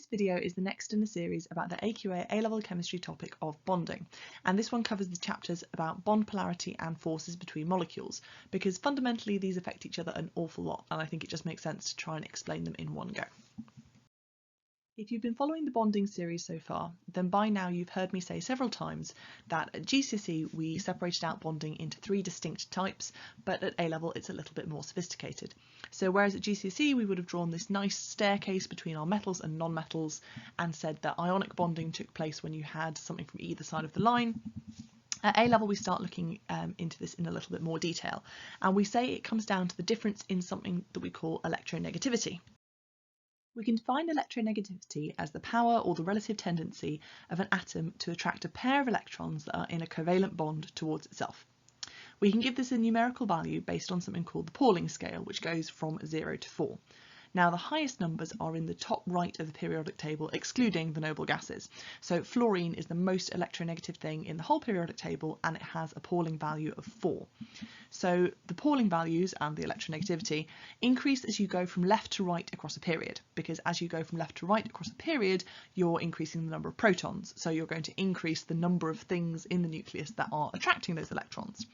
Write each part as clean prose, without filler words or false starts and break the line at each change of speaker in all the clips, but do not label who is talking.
This video is the next in the series about the AQA A-level chemistry topic of bonding, and this one covers the chapters about bond polarity and forces between molecules, because fundamentally these affect each other an awful lot, and I think it just makes sense to try and explain them in one go. If you've been following the bonding series so far, then by now you've heard me say several times that at GCSE we separated out bonding into 3 distinct types, but at A-level it's a little bit more sophisticated. So whereas at GCSE we would have drawn this nice staircase between our metals and non-metals and said that ionic bonding took place when you had something from either side of the line, at A-level we start looking into this in a little bit more detail, and we say it comes down to the difference in something that we call electronegativity. We can define electronegativity as the power or the relative tendency of an atom to attract a pair of electrons that are in a covalent bond towards itself. We can give this a numerical value based on something called the Pauling scale, which goes from 0 to 4. Now the highest numbers are in the top right of the periodic table, excluding the noble gases. So fluorine is the most electronegative thing in the whole periodic table, and it has a Pauling value of 4. So the Pauling values and the electronegativity increase as you go from left to right across a period, because as you go from left to right across a period, you're increasing the number of protons. So you're going to increase the number of things in the nucleus that are attracting those electrons.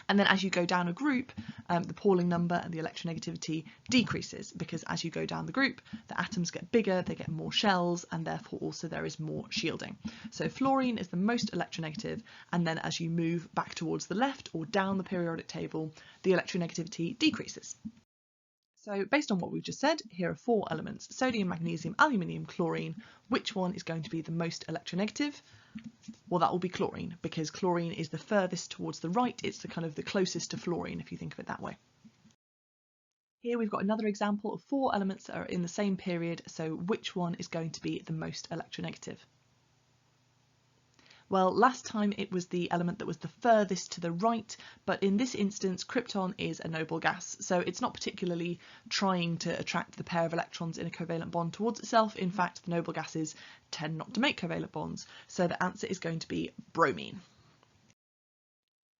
And then as you go down a group, the Pauling number and the electronegativity decreases, because as you go down the group, the atoms get bigger, they get more shells, and therefore also there is more shielding. So fluorine is the most electronegative, and then as you move back towards the left or down the periodic table, the electronegativity decreases. So based on what we've just said, here are 4 elements: sodium, magnesium, aluminium, chlorine. Which one is going to be the most electronegative? Well, that will be chlorine, because chlorine is the furthest towards the right. It's the kind of the closest to fluorine, if you think of it that way. Here we've got another example of 4 elements that are in the same period. So which one is going to be the most electronegative? Well, last time it was the element that was the furthest to the right, but in this instance krypton is a noble gas, so it's not particularly trying to attract the pair of electrons in a covalent bond towards itself. In fact, the noble gases tend not to make covalent bonds, so the answer is going to be bromine.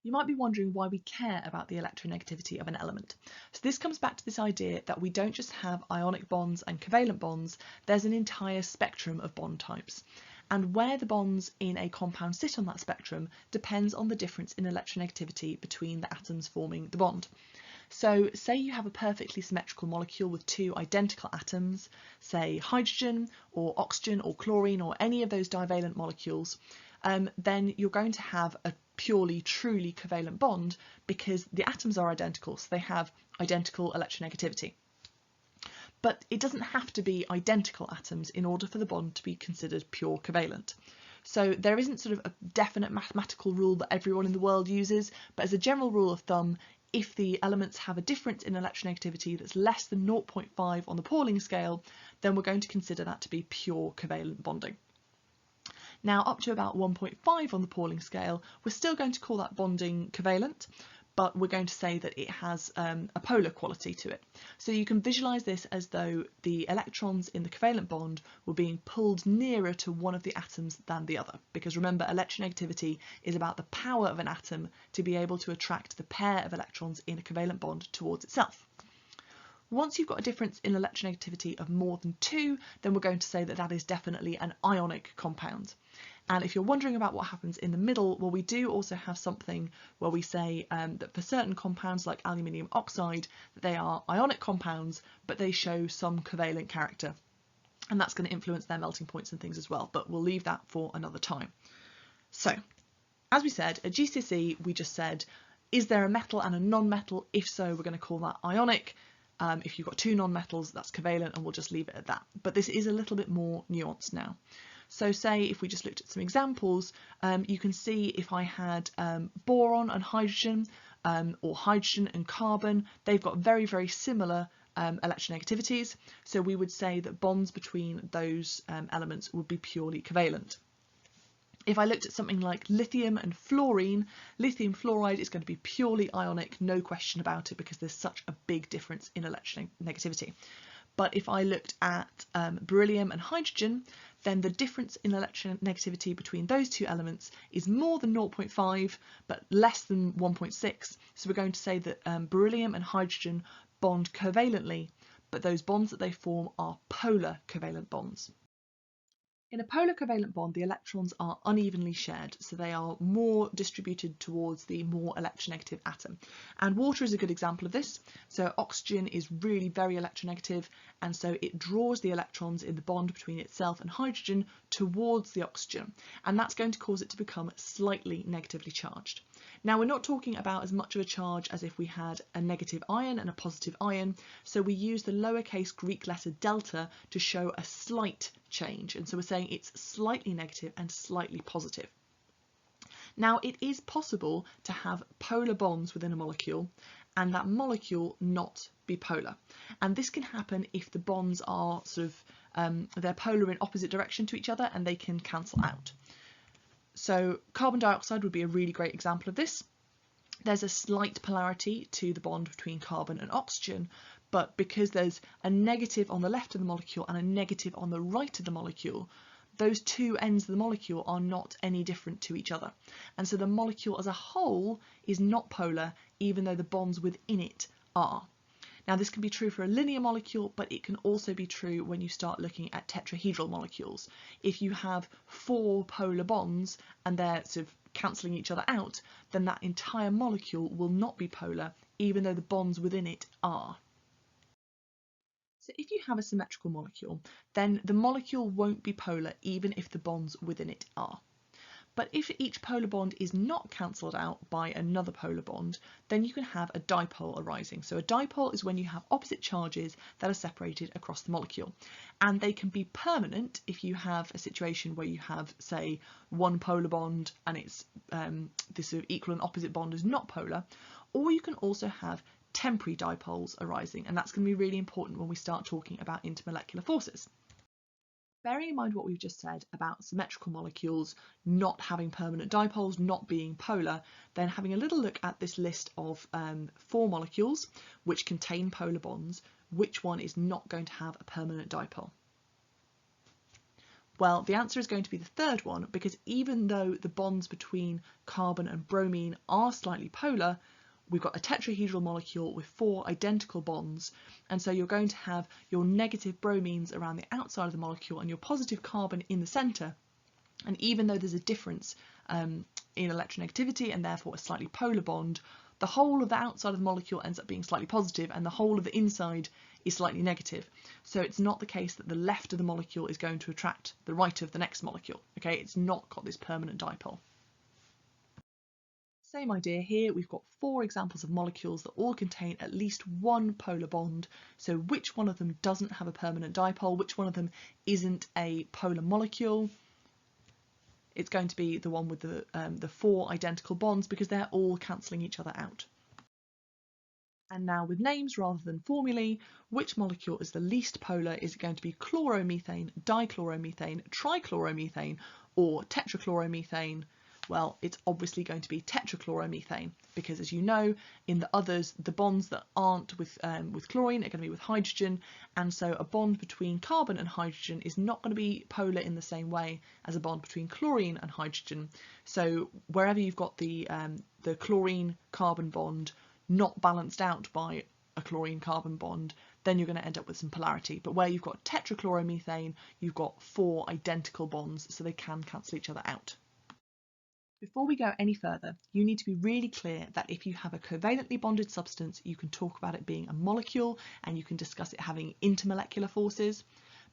You might be wondering why we care about the electronegativity of an element. So this comes back to this idea that we don't just have ionic bonds and covalent bonds, there's an entire spectrum of bond types. And where the bonds in a compound sit on that spectrum depends on the difference in electronegativity between the atoms forming the bond. So say you have a perfectly symmetrical molecule with 2 identical atoms, say hydrogen or oxygen or chlorine or any of those divalent molecules, then you're going to have a purely truly covalent bond because the atoms are identical, so they have identical electronegativity. But it doesn't have to be identical atoms in order for the bond to be considered pure covalent. So there isn't sort of a definite mathematical rule that everyone in the world uses, but as a general rule of thumb, if the elements have a difference in electronegativity that's less than 0.5 on the Pauling scale, then we're going to consider that to be pure covalent bonding. Now up to about 1.5 on the Pauling scale, we're still going to call that bonding covalent, but we're going to say that it has a polar quality to it. So you can visualise this as though the electrons in the covalent bond were being pulled nearer to one of the atoms than the other, because remember, electronegativity is about the power of an atom to be able to attract the pair of electrons in a covalent bond towards itself. Once you've got a difference in electronegativity of more than 2, then we're going to say that that is definitely an ionic compound. And if you're wondering about what happens in the middle, well, we do also have something where we say that for certain compounds like aluminium oxide, they are ionic compounds, but they show some covalent character. And that's going to influence their melting points and things as well, but we'll leave that for another time. So, as we said, at GCSE, we just said, is there a metal and a non-metal? If so, we're going to call that ionic. If you've got 2 non-metals, that's covalent, and we'll just leave it at that. But this is a little bit more nuanced now. So say if we just looked at some examples, you can see if I had boron and hydrogen, or hydrogen and carbon, they've got very, very similar electronegativities. So we would say that bonds between those elements would be purely covalent. If I looked at something like lithium and fluorine, lithium fluoride is going to be purely ionic, no question about it, because there's such a big difference in electronegativity. But if I looked at beryllium and hydrogen, then the difference in electronegativity between those 2 elements is more than 0.5, but less than 1.6. So we're going to say that beryllium and hydrogen bond covalently, but those bonds that they form are polar covalent bonds. In a polar covalent bond, the electrons are unevenly shared, so they are more distributed towards the more electronegative atom. And water is a good example of this. So oxygen is really very electronegative, and so it draws the electrons in the bond between itself and hydrogen towards the oxygen, and that's going to cause it to become slightly negatively charged. Now, we're not talking about as much of a charge as if we had a negative ion and a positive ion, so we use the lowercase Greek letter delta to show a slight change, and so we're saying it's slightly negative and slightly positive. Now, it is possible to have polar bonds within a molecule and that molecule not be polar, and this can happen if the bonds are they're polar in opposite direction to each other and they can cancel out. So carbon dioxide would be a really great example of this. There's a slight polarity to the bond between carbon and oxygen, but because there's a negative on the left of the molecule and a negative on the right of the molecule, those two ends of the molecule are not any different to each other. And so the molecule as a whole is not polar, even though the bonds within it are. Now, this can be true for a linear molecule, but it can also be true when you start looking at tetrahedral molecules. If you have 4 polar bonds and they're cancelling each other out, then that entire molecule will not be polar, even though the bonds within it are. So if you have a symmetrical molecule, then the molecule won't be polar even if the bonds within it are. But if each polar bond is not cancelled out by another polar bond, then you can have a dipole arising. So a dipole is when you have opposite charges that are separated across the molecule. And they can be permanent if you have a situation where you have, say, one polar bond and it's this equal and opposite bond is not polar. Or you can also have temporary dipoles arising, and that's going to be really important when we start talking about intermolecular forces. Bearing in mind what we've just said about symmetrical molecules not having permanent dipoles, not being polar, then having a little look at this list of 4 molecules which contain polar bonds, which one is not going to have a permanent dipole? Well, the answer is going to be the third one, because even though the bonds between carbon and bromine are slightly polar, we've got a tetrahedral molecule with 4 identical bonds, and so you're going to have your negative bromines around the outside of the molecule and your positive carbon in the centre. And even though there's a difference in electronegativity and therefore a slightly polar bond, the whole of the outside of the molecule ends up being slightly positive and the whole of the inside is slightly negative. So it's not the case that the left of the molecule is going to attract the right of the next molecule. Okay, it's not got this permanent dipole. Same idea here, we've got 4 examples of molecules that all contain at least one polar bond. So which one of them doesn't have a permanent dipole, which one of them isn't a polar molecule? It's going to be the one with the 4 identical bonds, because they're all cancelling each other out. And now with names rather than formulae, which molecule is the least polar? Is it going to be chloromethane, dichloromethane, trichloromethane, or tetrachloromethane? Well, it's obviously going to be tetrachloromethane, because as you know, in the others, the bonds that aren't with chlorine are going to be with hydrogen, and so a bond between carbon and hydrogen is not going to be polar in the same way as a bond between chlorine and hydrogen. So wherever you've got the chlorine carbon bond not balanced out by a chlorine carbon bond, then you're going to end up with some polarity. But where you've got tetrachloromethane, you've got 4 identical bonds, so they can cancel each other out. Before we go any further, you need to be really clear that if you have a covalently bonded substance, you can talk about it being a molecule and you can discuss it having intermolecular forces.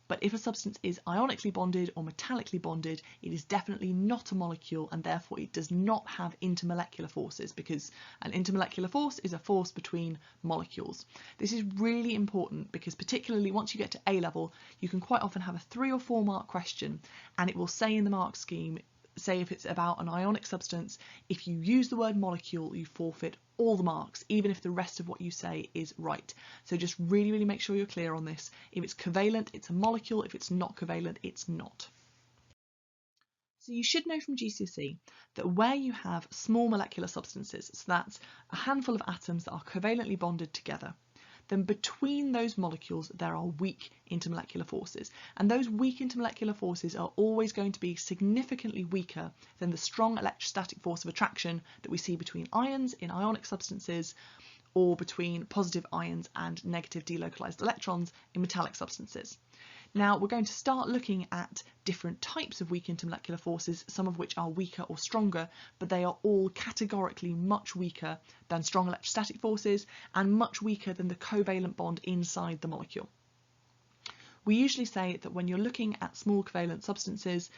But if a substance is ionically bonded or metallically bonded, it is definitely not a molecule, and therefore it does not have intermolecular forces, because an intermolecular force is a force between molecules. This is really important because particularly once you get to A level, you can quite often have a 3 or 4 mark question, and it will say in the mark scheme, say if it's about an ionic substance, if you use the word molecule, you forfeit all the marks, even if the rest of what you say is right. So just really make sure you're clear on this. If it's covalent, it's a molecule. If it's not covalent, it's not. So you should know from GCSE that where you have small molecular substances, so that's a handful of atoms that are covalently bonded together, then between those molecules there are weak intermolecular forces, and those weak intermolecular forces are always going to be significantly weaker than the strong electrostatic force of attraction that we see between ions in ionic substances, or between positive ions and negative delocalized electrons in metallic substances. Now we're going to start looking at different types of weak intermolecular forces, some of which are weaker or stronger, but they are all categorically much weaker than strong electrostatic forces and much weaker than the covalent bond inside the molecule. We usually say that when you're looking at small covalent substances,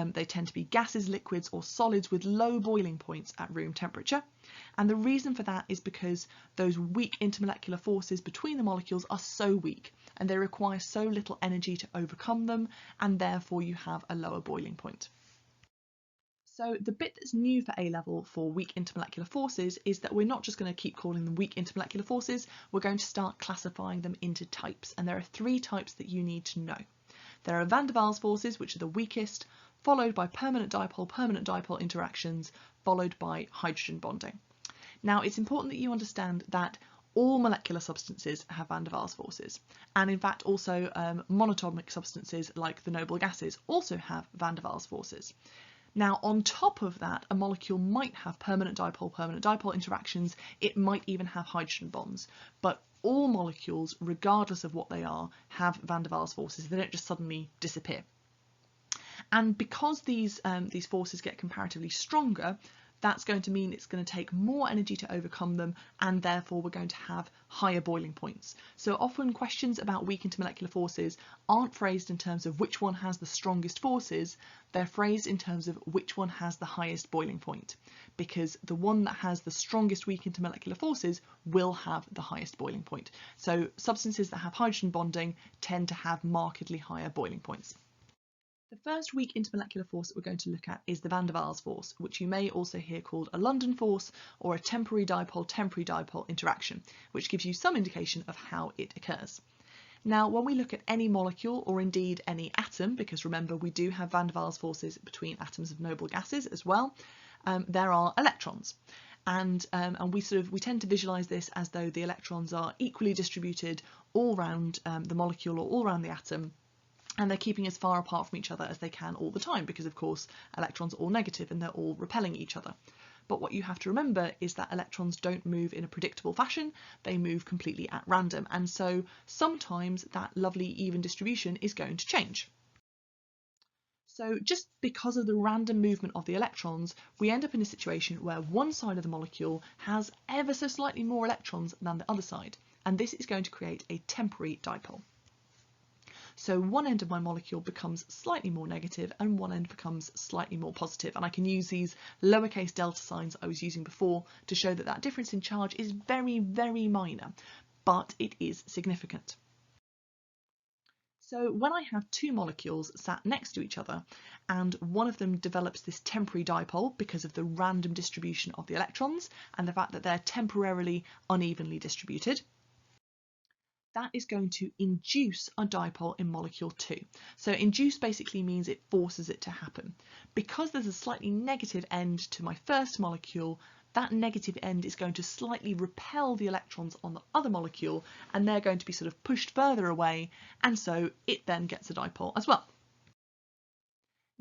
they tend to be gases, liquids or solids with low boiling points at room temperature. And the reason for that is because those weak intermolecular forces between the molecules are so weak and they require so little energy to overcome them, and therefore you have a lower boiling point. So the bit that's new for A-level for weak intermolecular forces is that we're not just going to keep calling them weak intermolecular forces, we're going to start classifying them into types, and there are 3 types that you need to know. There are van der Waals forces, which are the weakest, followed by permanent dipole interactions, followed by hydrogen bonding. Now it's important that you understand that all molecular substances have van der Waals forces, and in fact also monatomic substances like the noble gases also have van der Waals forces. Now, on top of that, a molecule might have permanent dipole interactions, it might even have hydrogen bonds, but all molecules, regardless of what they are, have van der Waals forces. They don't just suddenly disappear. And because these forces get comparatively stronger, that's going to mean it's going to take more energy to overcome them, and therefore we're going to have higher boiling points. So often questions about weak intermolecular forces aren't phrased in terms of which one has the strongest forces, they're phrased in terms of which one has the highest boiling point, because the one that has the strongest weak intermolecular forces will have the highest boiling point. So substances that have hydrogen bonding tend to have markedly higher boiling points. The first weak intermolecular force that we're going to look at is the van der Waals force, which you may also hear called a London force or a temporary dipole interaction, which gives you some indication of how it occurs. Now, when we look at any molecule, or indeed any atom, because remember we do have van der Waals forces between atoms of noble gases as well, there are electrons. And we tend to visualize this as though the electrons are equally distributed all around the molecule or all around the atom, and they're keeping as far apart from each other as they can all the time, because of course electrons are all negative and they're all repelling each other. But what you have to remember is that electrons don't move in a predictable fashion, they move completely at random, and so sometimes that lovely even distribution is going to change. So just because of the random movement of the electrons, we end up in a situation where one side of the molecule has ever so slightly more electrons than the other side, and this is going to create a temporary dipole. So one end of my molecule becomes slightly more negative and one end becomes slightly more positive. And I can use these lowercase delta signs I was using before to show that that difference in charge is very, very minor, but it is significant. So when I have 2 molecules sat next to each other and one of them develops this temporary dipole because of the random distribution of the electrons and the fact that they're temporarily unevenly distributed, that is going to induce a dipole in molecule 2. So induce basically means it forces it to happen. Because there's a slightly negative end to my first molecule, that negative end is going to slightly repel the electrons on the other molecule, and they're going to be sort of pushed further away, and so it then gets a dipole as well.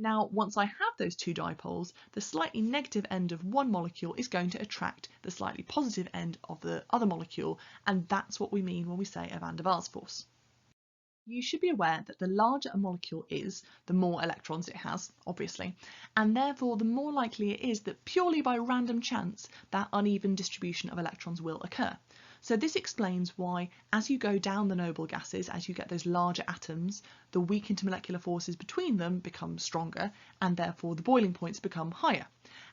Now, once I have those 2 dipoles, the slightly negative end of one molecule is going to attract the slightly positive end of the other molecule, and that's what we mean when we say a van der Waals force. You should be aware that the larger a molecule is, the more electrons it has, obviously, and therefore the more likely it is that purely by random chance that uneven distribution of electrons will occur. So this explains why, as you go down the noble gases, as you get those larger atoms, the weak intermolecular forces between them become stronger, and therefore the boiling points become higher.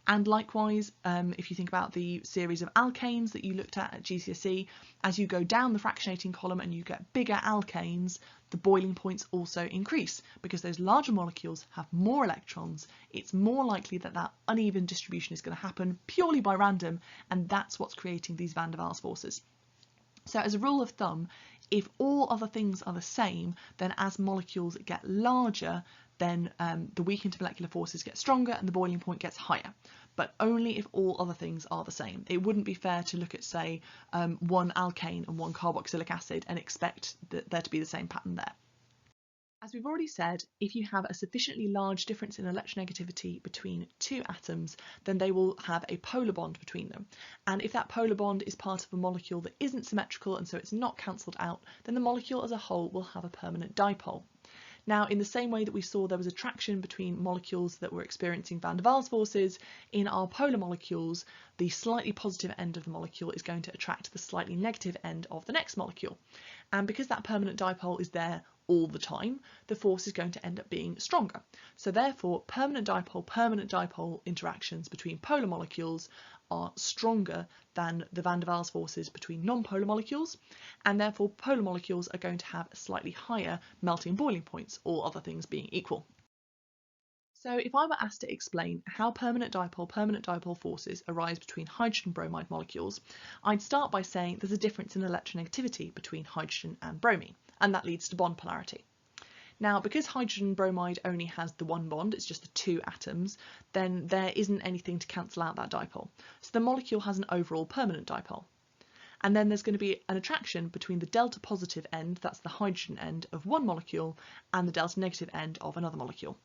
And likewise, if you think about the series of alkanes that you looked at GCSE, as you go down the fractionating column and you get bigger alkanes, the boiling points also increase because those larger molecules have more electrons. It's more likely that that uneven distribution is going to happen purely by random, and that's what's creating these van der Waals forces. So as a rule of thumb, if all other things are the same, then as molecules get larger, then the weak intermolecular forces get stronger and the boiling point gets higher, but only if all other things are the same. It wouldn't be fair to look at, say, one alkane and one carboxylic acid and expect there to be the same pattern there. As we've already said, if you have a sufficiently large difference in electronegativity between two atoms, then they will have a polar bond between them. And if that polar bond is part of a molecule that isn't symmetrical and so it's not cancelled out, then the molecule as a whole will have a permanent dipole. Now, in the same way that we saw there was attraction between molecules that were experiencing van der Waals forces, in our polar molecules, the slightly positive end of the molecule is going to attract the slightly negative end of the next molecule. And because that permanent dipole is there all the time, the force is going to end up being stronger. So therefore, permanent dipole interactions between polar molecules are stronger than the van der Waals forces between non-polar molecules, and therefore polar molecules are going to have slightly higher melting and boiling points, all other things being equal. So if I were asked to explain how permanent dipole forces arise between hydrogen bromide molecules, I'd start by saying there's a difference in electronegativity between hydrogen and bromine, and that leads to bond polarity. Now, because hydrogen bromide only has the one bond, it's just the two atoms, then there isn't anything to cancel out that dipole. So the molecule has an overall permanent dipole. And then there's going to be an attraction between the delta positive end, that's the hydrogen end of one molecule, and the delta negative end of another molecule.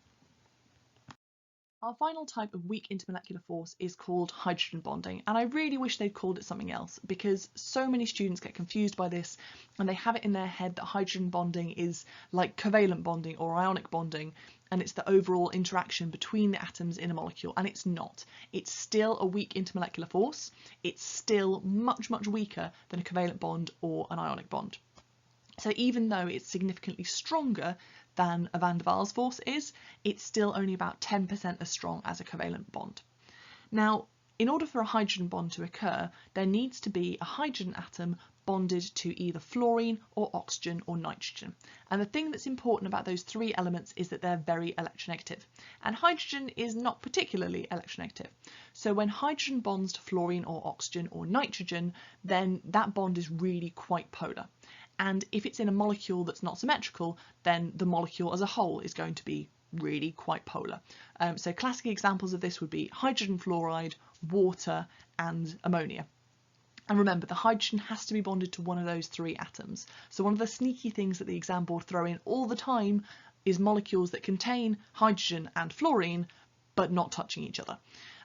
Our final type of weak intermolecular force is called hydrogen bonding, and I really wish they'd called it something else because so many students get confused by this and they have it in their head that hydrogen bonding is like covalent bonding or ionic bonding, and it's the overall interaction between the atoms in a molecule, and it's not. It's still a weak intermolecular force. It's still much, much weaker than a covalent bond or an ionic bond. So even though it's significantly stronger than a van der Waals force is, it's still only about 10% as strong as a covalent bond. Now, in order for a hydrogen bond to occur, there needs to be a hydrogen atom bonded to either fluorine or oxygen or nitrogen. And the thing that's important about those three elements is that they're very electronegative. And hydrogen is not particularly electronegative. So when hydrogen bonds to fluorine or oxygen or nitrogen, then that bond is really quite polar. And if it's in a molecule that's not symmetrical, then the molecule as a whole is going to be really quite polar. So classic examples of this would be hydrogen fluoride, water, and ammonia. And remember, the hydrogen has to be bonded to one of those three atoms. So one of the sneaky things that the exam board throw in all the time is molecules that contain hydrogen and fluorine, but not touching each other.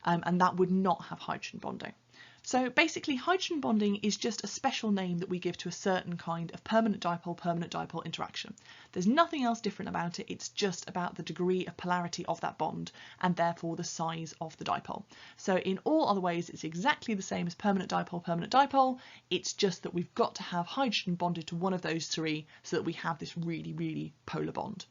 And that would not have hydrogen bonding. So basically, hydrogen bonding is just a special name that we give to a certain kind of permanent dipole interaction. There's nothing else different about it, it's just about the degree of polarity of that bond and therefore the size of the dipole. So in all other ways, it's exactly the same as permanent dipole, it's just that we've got to have hydrogen bonded to one of those three so that we have this really, really polar bond.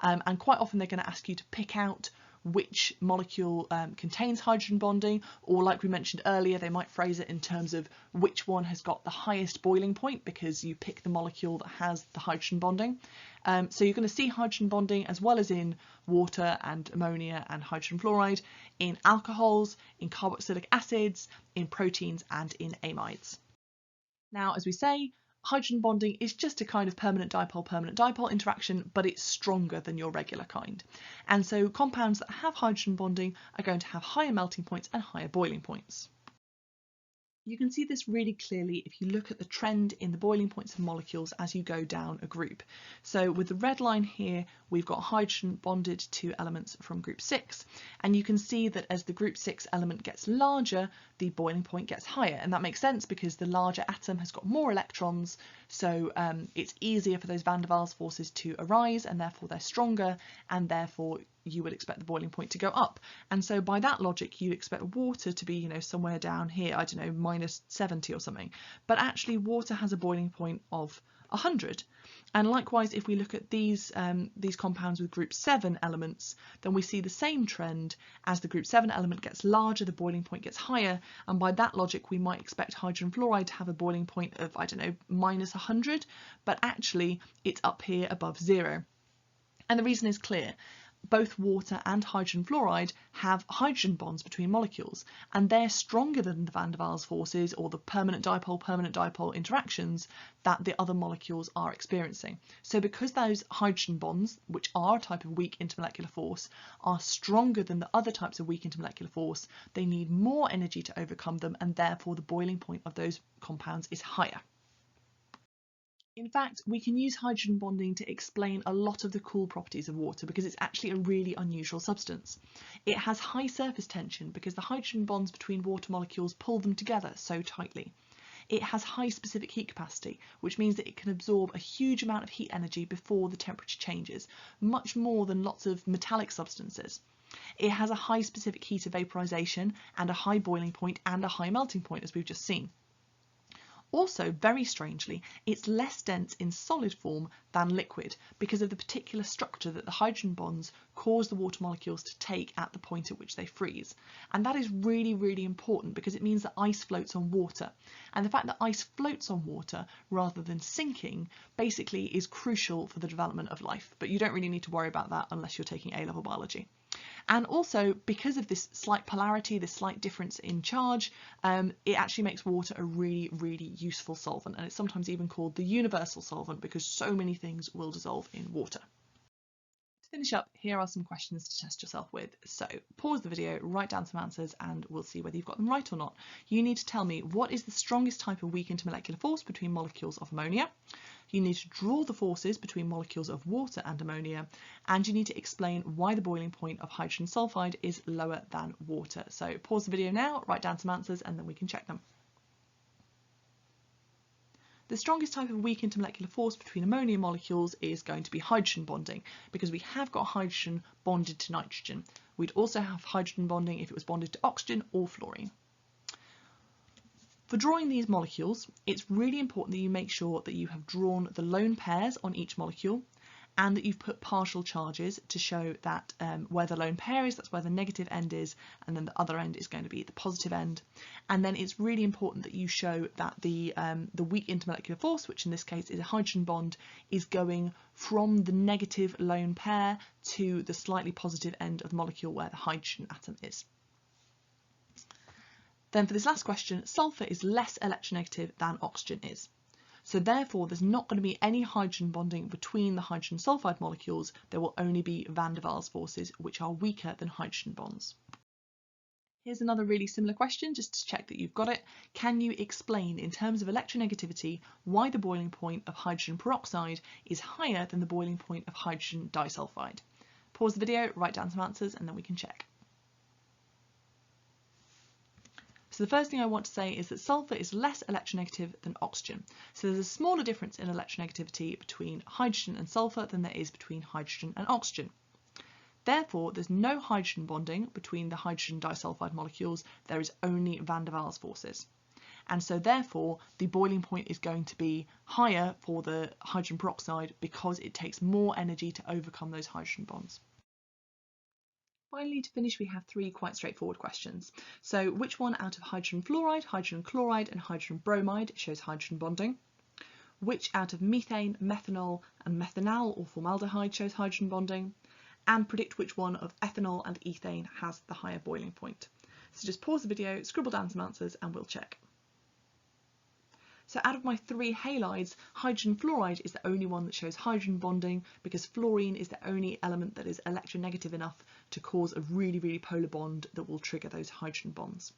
And quite often they're going to ask you to pick out which molecule contains hydrogen bonding, or like we mentioned earlier, they might phrase it in terms of which one has got the highest boiling point because you pick the molecule that has the hydrogen bonding. So you're going to see hydrogen bonding as well as in water and ammonia and hydrogen fluoride, in alcohols, in carboxylic acids, in proteins and in amides. Now, as we say, hydrogen bonding is just a kind of permanent dipole interaction, but it's stronger than your regular kind. And so compounds that have hydrogen bonding are going to have higher melting points and higher boiling points. You can see this really clearly if you look at the trend in the boiling points of molecules as you go down a group. So with the red line here, we've got hydrogen bonded to elements from group 6, and you can see that as the group 6 element gets larger, the boiling point gets higher, and that makes sense because the larger atom has got more electrons, so it's easier for those van der Waals forces to arise, and therefore they're stronger, and therefore you would expect the boiling point to go up. And so by that logic, you'd expect water to be, you know, somewhere down here, I don't know, minus 70 or something. But actually water has a boiling point of 100. And likewise, if we look at these compounds with group 7 elements, then we see the same trend. As the group 7 element gets larger, the boiling point gets higher. And by that logic, we might expect hydrogen fluoride to have a boiling point of, I don't know, minus 100. But actually, it's up here above 0. And the reason is clear. Both water and hydrogen fluoride have hydrogen bonds between molecules, and they're stronger than the van der Waals forces or the permanent dipole interactions that the other molecules are experiencing. So because those hydrogen bonds, which are a type of weak intermolecular force, are stronger than the other types of weak intermolecular force, they need more energy to overcome them, and therefore the boiling point of those compounds is higher. In fact, we can use hydrogen bonding to explain a lot of the cool properties of water because it's actually a really unusual substance. It has high surface tension because the hydrogen bonds between water molecules pull them together so tightly. It has high specific heat capacity, which means that it can absorb a huge amount of heat energy before the temperature changes, much more than lots of metallic substances. It has a high specific heat of vaporization and a high boiling point and a high melting point, as we've just seen. Also, very strangely, it's less dense in solid form than liquid because of the particular structure that the hydrogen bonds cause the water molecules to take at the point at which they freeze. And that is really, really important because it means that ice floats on water. And the fact that ice floats on water rather than sinking basically is crucial for the development of life. But you don't really need to worry about that unless you're taking A-level biology. And also, because of this slight polarity, this slight difference in charge, it actually makes water a really, really useful solvent. And it's sometimes even called the universal solvent because so many things will dissolve in water. To finish up, here are some questions to test yourself with. So pause the video, write down some answers, and we'll see whether you've got them right or not. You need to tell me what is the strongest type of weak intermolecular force between molecules of ammonia. You need to draw the forces between molecules of water and ammonia, and you need to explain why the boiling point of hydrogen sulfide is lower than water. So pause the video now, write down some answers, and then we can check them. The strongest type of weak intermolecular force between ammonia molecules is going to be hydrogen bonding because we have got hydrogen bonded to nitrogen. We'd also have hydrogen bonding if it was bonded to oxygen or fluorine. For drawing these molecules, it's really important that you make sure that you have drawn the lone pairs on each molecule and that you've put partial charges to show that where the lone pair is, that's where the negative end is, and then the other end is going to be the positive end. And then it's really important that you show that the weak intermolecular force, which in this case is a hydrogen bond, is going from the negative lone pair to the slightly positive end of the molecule where the hydrogen atom is. Then for this last question, sulfur is less electronegative than oxygen is. So therefore, there's not going to be any hydrogen bonding between the hydrogen sulfide molecules. There will only be van der Waals forces, which are weaker than hydrogen bonds. Here's another really similar question, just to check that you've got it. Can you explain, in terms of electronegativity, why the boiling point of hydrogen peroxide is higher than the boiling point of hydrogen disulfide? Pause the video, write down some answers, and then we can check. So the first thing I want to say is that sulfur is less electronegative than oxygen. So there's a smaller difference in electronegativity between hydrogen and sulfur than there is between hydrogen and oxygen. Therefore, there's no hydrogen bonding between the hydrogen disulfide molecules. There is only van der Waals forces. And so therefore, the boiling point is going to be higher for the hydrogen peroxide because it takes more energy to overcome those hydrogen bonds. Finally, to finish, we have three quite straightforward questions. So which one out of hydrogen fluoride, hydrogen chloride and hydrogen bromide shows hydrogen bonding? Which out of methane, methanol and methanal or formaldehyde shows hydrogen bonding? And predict which one of ethanol and ethane has the higher boiling point. So just pause the video, scribble down some answers and we'll check. So out of my three halides, hydrogen fluoride is the only one that shows hydrogen bonding because fluorine is the only element that is electronegative enough to cause a really, really polar bond that will trigger those hydrogen bonds.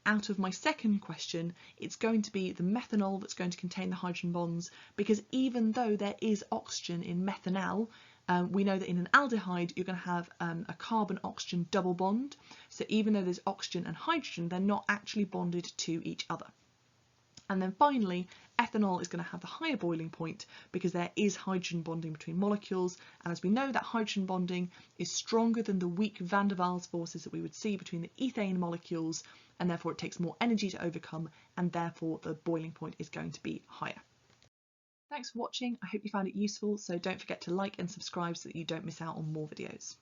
Out of my second question, it's going to be the methanol that's going to contain the hydrogen bonds because even though there is oxygen in methanal, we know that in an aldehyde you're going to have a carbon-oxygen double bond. So even though there's oxygen and hydrogen, they're not actually bonded to each other. And then finally, ethanol is going to have the higher boiling point because there is hydrogen bonding between molecules. And as we know, that hydrogen bonding is stronger than the weak van der Waals forces that we would see between the ethane molecules. And therefore, it takes more energy to overcome. And therefore, the boiling point is going to be higher. Thanks for watching. I hope you found it useful. So don't forget to like and subscribe so that you don't miss out on more videos.